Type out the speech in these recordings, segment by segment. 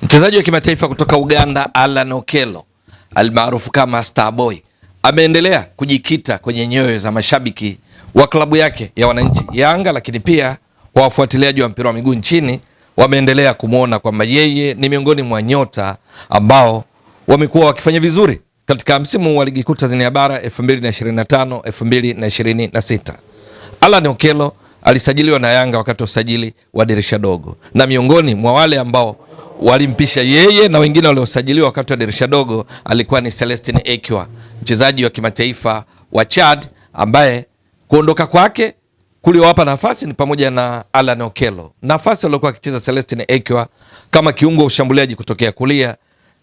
Mchezaji wa kimataifa kutoka Uganda Allan Okello almaarufu kama Starboy ameendelea kujikita kwenye nyoyo za mashabiki wa klabu yake ya wananchi Yanga, lakini pia kwa wafuatiliaji wa mpira wa miguu nchini wameendelea kumuona kwamba yeye ni miongoni mwa nyota ambao wamekuwa wakifanya vizuri katika msimu wa ligi kuu Tanzania bara 2025-2026. Allan Okello alisajiliwa na Yanga wakati wa usajili wa dirisha dogo, na miongoni mwa wale ambao walimpisha yeye na wengine waliosajiliwa wakati wa dirisha dogo alikuwa ni Celestine Ekwa, mchezaji wa kimataifa wa Chad, ambaye kuondoka kwake kuliowapa nafasi ni pamoja na Allan Okello. Nafasi aliyokuwa akicheza Celestine Ekwa kama kiungo ushambuliaji kutokea kulia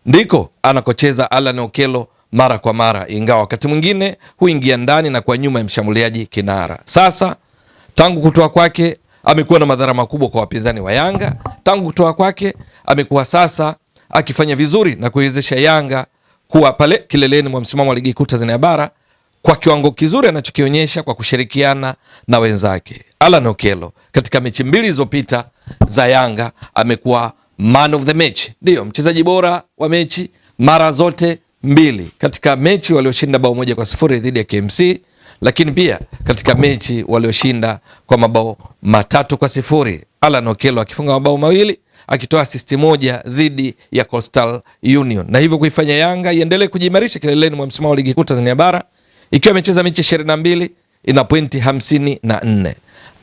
ndiko anakocheza Allan Okello mara kwa mara, ingawa wakati mwingine huingia ndani na kwa nyuma ya mshambuliaji kinara. Sasa tangu kutoa kwake amekuwa na madhara makubwa kwa wapinzani wa Yanga. Tangu kutoa kwake amekuwa sasa akifanya vizuri na kuiwezesha Yanga kuwa pale kileleni mwa msimamo wa ligi kuu Tanzania bara kwa kiwango kizuri anachokionyesha kwa kushirikiana na wenzake. Allan Okello katika mechi mbili zilizopita za Yanga amekuwa man of the match, ndio mchezaji bora wa mechi mara zote mbili, katika mechi walioshinda bao 1-0 dhidi ya KMC, lakini pia katika mechi walioshinda kwa mabao 3-0, Allan Okello akifunga mabao 2 akitoa assist 1 dhidi ya Coastal Union, na hivyo kuifanya Yanga iendelee kujimarisha kileleni mwa msimamo wa ligi kuu Tanzania bara ikiwa imecheza mechi 22 ina pointi 54.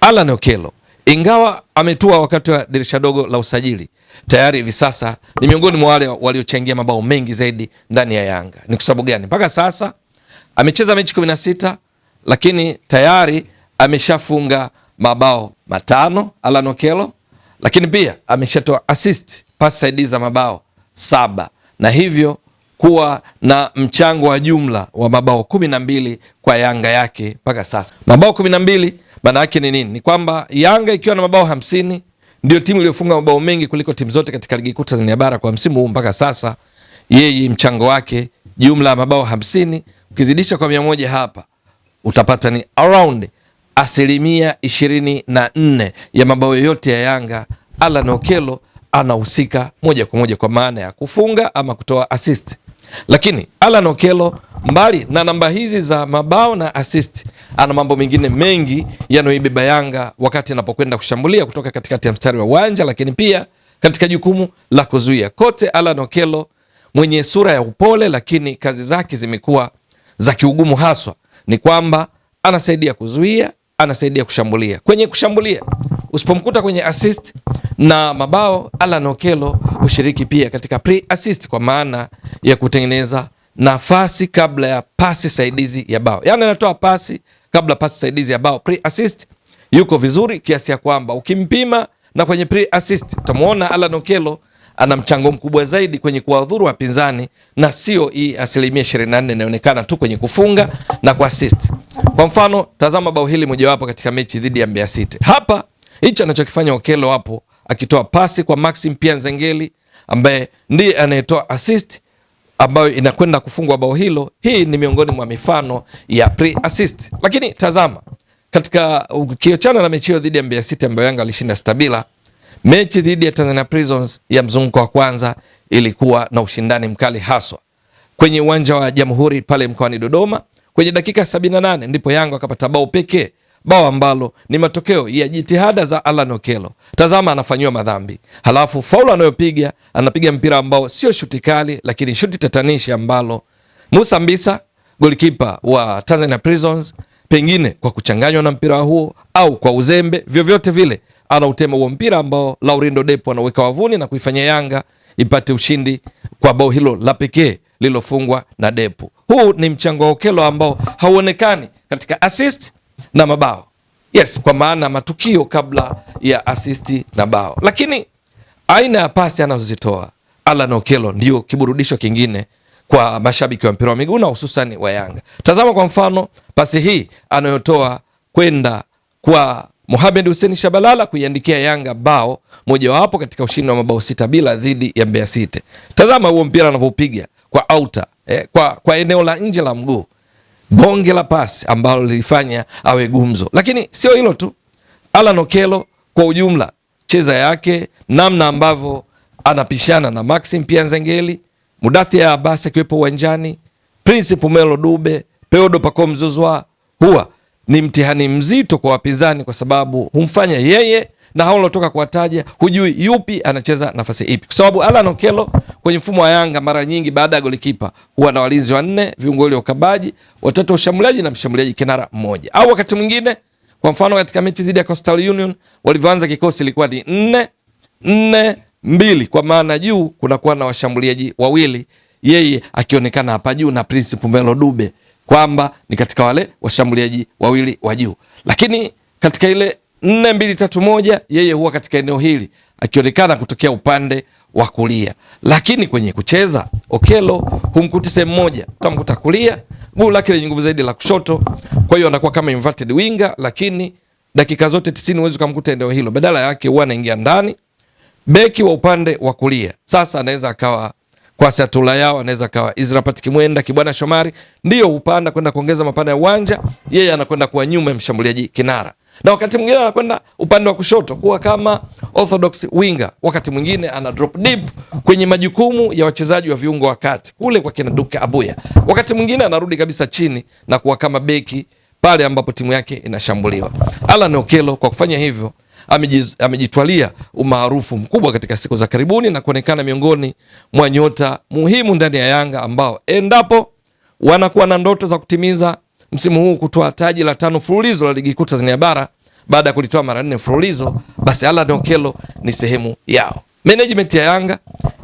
Allan Okello ingawa ametua wakati wa dirisha dogo la usajili, tayari hivi sasa ni miongoni mwa wale waliochangia mabao mengi zaidi ndani ya Yanga. Ni kwa sababu gani? Mpaka sasa amecheza mechi 16 lakini tayari ameshafunga mabao 5 Allan Okello, lakini pia ameshatoa assist, pass saidizi za mabao 7, na hivyo kuwa na mchango wa jumla wa mabao 12 kwa Yanga yake mpaka sasa. Mabao 12 maana yake ni nini? Ni kwamba Yanga ikiwa na mabao 50 ndio timu iliyofunga mabao mengi kuliko timu zote katika ligi kuu Tanzania bara kwa msimu huu mpaka sasa. Yeye mchango wake jumla ya mabao 50 ukizidisha kwa 100 hapa utapata ni around 24% ya mabao yote ya Yanga. Allan Okello anahusika moja kwa moja kwa maana ya kufunga ama kutoa assist. Lakini Allan Okello mbali na namba hizi za mabao na assist, ana mambo mengine mengi yanayoibeba Yanga wakati anapokwenda kushambulia kutoka katikati ya mstari wa uwanja, lakini pia katika jukumu la kuzuia. Kote Allan Okello mwenye sura ya upole, lakini kazi zake zimekuwa za kiugumu haswa. Ni kwamba anasaidia kuzuia, anasaidia kushambulia. Kwenye kushambulia usipomkuta kwenye assist na mabao, Allan Okello ushiriki pia katika pre-assist kwa maana ya kutengeneza nafasi kabla ya pasi saidizi ya bao. Yaani anatoa pasi kabla pasi saidizi ya bao, pre-assist yuko vizuri kiasi ya kwamba ukimpima na kwenye pre-assist utamuona Allan Okello ana mchango mkubwa zaidi kwenye kuwadhuru wapinzani, na sio hii 24% inaonekana tu kwenye kufunga na kuassist. Kwa mfano, tazama bao hili mojawapo katika mechi dhidi ya Mbeya City. Hapa hicho anachokifanya Okello hapo akitoa pasi kwa Maxim Pia Nzengeli ambaye ndiye anayetoa assist ambayo inakwenda kufungwa bao hilo. Hii ni miongoni mwa mifano ya pre-assist. Lakini tazama katika ukiachana na mechi hiyo dhidi ya Mbeya City ambayo Yanga alishinda stabila, mechi dhidi ya Tanzania Prisons ya mzunguko wa kwanza ilikuwa na ushindani mkali haswa kwenye uwanja wa Jamhuri pale mkoani Dodoma. Kwenye dakika 78 ndipo Yanga akapata bao pekee, bao ambalo ni matokeo ya jitihada za Allan Okello. Tazama anafanywa madhambi, halafu faulu anayopiga, anapiga mpira ambao sio shuti kali, lakini shuti tatanishi ambalo Musa Mbisa golikipa wa Tanzania Prisons, pengine kwa kuchanganywa na mpira huo au kwa uzembe, vyovyote vile anautema huo mpira ambao Laurindo Depo anaweka wavuni na kuifanya Yanga ipate ushindi kwa bao hilo la pekee lilofungwa na Depo. Huu ni mchango wa Okello ambao hauonekani katika assist na mabao. Yes, kwa maana matukio kabla ya assist na bao. Lakini aina ya pasi anazozitoa Allan Okello ndio kiburudisho kingine kwa mashabiki wa mpira wa miguu na hususan wa Yanga. Tazama kwa mfano pasi hii anayotoa kwenda kwa Mohamed Hussein Shabalala kuiandikia Yanga bao mojawapo katika ushindi wa mabao 6-0 dhidi ya Mbeya City. Tazama huo mpira anavyopiga kwa outer, kwa eneo la nje la mguu. Bonge la pasi ambalo lilifanya awe gumzo. Lakini sio hilo tu, Allan Okello kwa ujumla cheza yake, namna ambavyo anapishana na Maxim pia Nzengeli, Mudathir Abbas akiwepo uwanjani, Prince Pumelo Dube, Peodo Pacome Zouzoua. Huwa ni mtihani mzito kwa wapinzani kwa sababu humfanya yeye na hao walotoka kuwataja hujui yupi anacheza nafasi ipi, kwa sababu Alan Okello kwenye mfumo wa Yanga mara nyingi baada ya golikipa huwa na walinzi wanne, viungo wale wakabaji watatu, ushambuliaji na mshambuliaji kinara mmoja. Au wakati mwingine, kwa mfano katika mechi dhidi ya Coastal Union walivyoanza kikosi ilikuwa ni 4-4-2, kwa maana juu kunakuwa na washambuliaji wawili, yeye akionekana hapa juu na Prince Pumelo Dube kwamba ni katika wale washambuliaji wawili wa juu, lakini katika ile 4-2-3-1 yeye huwa katika eneo hili akionekana kutokea upande wa kulia, lakini kwenye kucheza Okello humkuti sehemu moja, utamkuta kulia, guu lake lenye nguvu zaidi la kushoto. Kwa hiyo anakuwa kama inverted winger, lakini dakika zote 90 huwezi kumkuta eneo hilo, badala yake huwa anaingia ndani beki wa upande wa kulia. Sasa anaweza akawa Kwasi Atula Yao, anaweza akawa Israel Patrick Mwenda, Kibwana Shomari, ndio upanda kwenda kuongeza mapana ya uwanja, yeye anakwenda kuwa nyuma ya mshambuliaji kinara, na wakati mwingine anakwenda upande wa kushoto kuwa kama orthodox winger, wakati mwingine ana drop deep kwenye majukumu ya wachezaji wa viungo wakati kule kwa kina Duke Abuya, wakati mwingine anarudi kabisa chini na kuwa kama beki pale ambapo timu yake inashambuliwa. Alan Okello kwa kufanya hivyo amejitwalia umaarufu mkubwa katika siku za karibuni na kuonekana miongoni mwa nyota muhimu ndani ya Yanga ambao endapo wanakuwa na ndoto za kutimiza msimu huu kutoa taji la 5 mfululizo la ligi kuu Tanzania bara baada ya kulitoa mara 4 mfululizo, basi Alan Okello ni sehemu yao. Management ya Yanga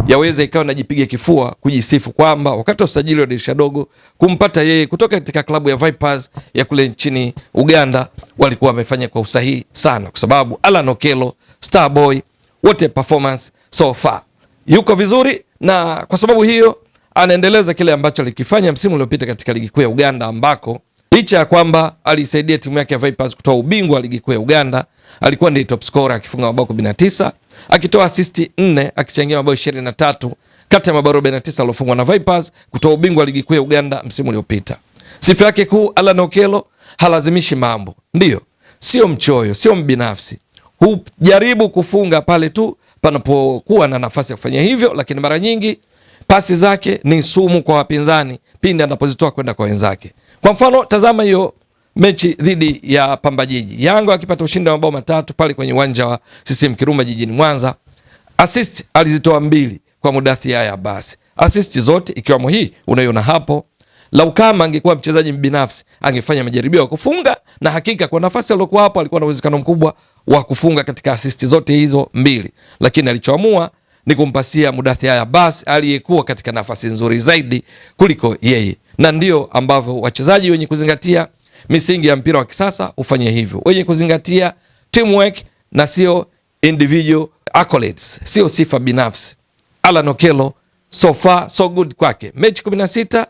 yaweza ikawa najipiga kifua kujisifu kwamba wakati wa usajili wa dirisha dogo kumpata yeye kutoka katika klabu ya Vipers ya kule nchini Uganda walikuwa wamefanya kwa usahihi sana, kwa sababu Alan Okello Starboy wote performance so far yuko vizuri, na kwa sababu hiyo anaendeleza kile ambacho alikifanya msimu uliopita katika ligi kuu ya Uganda, ambako licha ya kwamba alisaidia timu yake ya Vipers kutoa ubingwa wa ligi kuu ya Uganda, alikuwa ndiye top scorer akifunga mabao 19, akitoa assist 4, akichangia mabao 23 kati ya mabao 49 aliyofungwa na Vipers kutoa ubingwa wa ligi kuu ya Uganda msimu uliopita. Sifa yake kuu, Alan Okello halazimishi mambo, ndio sio mchoyo, sio mbinafsi, hujaribu kufunga pale tu panapokuwa na nafasi ya kufanya hivyo, lakini mara nyingi pasi zake ni sumu kwa wapinzani pindi anapozitoa kwenda kwa wenzake. Kwa mfano, tazama hiyo mechi dhidi ya Pamba Jiji, Yanga akipata ushindi wa mabao 3 pale kwenye uwanja wa CCM Kirumba jijini Mwanza. Assist alizitoa 2 kwa Mudathir Abbas, assist zote ikiwamo hii unaiona hapo. Lau kama angekuwa mchezaji binafsi angefanya majaribio ya kufunga, na hakika kwa nafasi aliyokuwa hapo alikuwa na uwezekano mkubwa wa kufunga katika assist zote hizo 2, lakini alichoamua ni kumpasia Mudathir Abbas aliyekuwa katika nafasi nzuri zaidi kuliko yeye, na ndio ambavyo wachezaji wenye kuzingatia misingi ya mpira wa kisasa ufanye hivyo, wenye kuzingatia teamwork na sio individual accolades, sio sifa binafsi. Alan Okello so far so good kwake, mechi 16,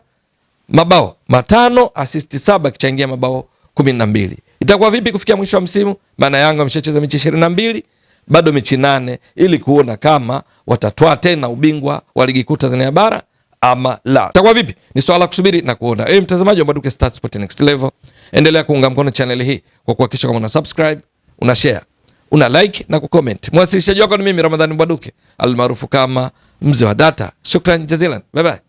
mabao 5, assist 7, akichangia mabao 12. Itakuwa vipi kufikia mwisho wa msimu? Maana Yanga wameshacheza mechi 22, bado mechi 8 ili kuona kama watatwaa tena ubingwa wa ligi kuu Tanzania bara ama la. Itakuwa vipi? Ni swala la kusubiri na kuona. Mtazamaji wa Mbwaduke Stats Sport Next Level, endelea kuunga mkono channel hii kwa kuhakikisha kama una subscribe, una share, una like na kucomment. Mwasilishaji wako ni mimi Ramadhani Mbwaduke almaarufu kama Mzee wa Data. Shukran jazilan. Bye bye.